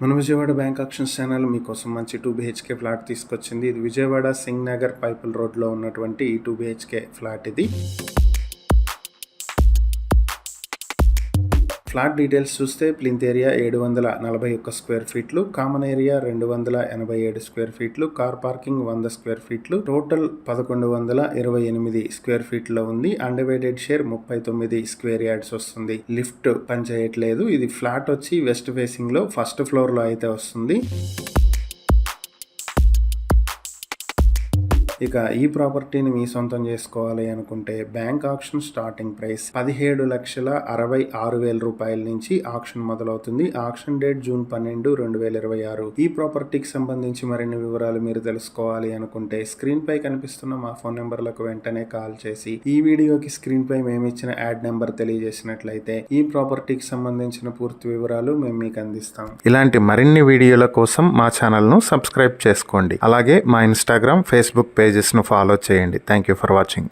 మన Vijayawada bank actions channel మీకోసం మంచి 2 BHK ఫ్లాట్ తీసుకొచ్చింది. ఇది విజయవాడ సింగ్ నగర్ పైపుల్ రోడ్లో ఉన్నటువంటి 2 BHK ఫ్లాట్ ఇది. ఫ్లాట్ డీటెయిల్స్ చూస్తే ప్లింత్ ఏరియా 741 స్క్వేర్ ఫీట్లు, కామన్ ఏరియా 287 స్క్వేర్ ఫీట్లు, కార్ పార్కింగ్ 100 స్క్వేర్ ఫీట్లు, టోటల్ 1128 స్క్వేర్ ఫీట్లో ఉంది. అన్డివైడెడ్ షేర్ 39 స్క్వేర్ యార్డ్స్ వస్తుంది. లిఫ్ట్ పనిచేయట్లేదు. ఇది ఫ్లాట్ వచ్చి వెస్ట్ ఫేసింగ్ లో ఫస్ట్ ఫ్లోర్ లో అయితే వస్తుంది. ఇక ఈ ప్రాపర్టీని మీ సొంతం చేసుకోవాలి అనుకుంటే బ్యాంక్ ఆక్షన్ స్టార్టింగ్ ప్రైస్ 17,66,000 రూపాయల నుంచి ఆక్షన్ మొదలవుతుంది. Auction date June 12, 2026. ఈ ప్రాపర్టీకి సంబంధించి మరిన్ని వివరాలు మీరు తెలుసుకోవాలి అనుకుంటే స్క్రీన్ పై కనిపిస్తున్న మా ఫోన్ నెంబర్లకు వెంటనే కాల్ చేసి ఈ వీడియోకి స్క్రీన్ పై మేము ఇచ్చిన యాడ్ నెంబర్ తెలియజేసినట్లయితే ఈ ప్రాపర్టీకి సంబంధించిన పూర్తి వివరాలు మేము మీకు అందిస్తాం. ఇలాంటి మరిన్ని వీడియోల కోసం మా ఛానల్ ను సబ్స్క్రైబ్ చేసుకోండి. అలాగే మా ఇన్స్టాగ్రామ్, ఫేస్బుక్ పేజెస్ ను ఫాలో చేయండి. Thank you for watching.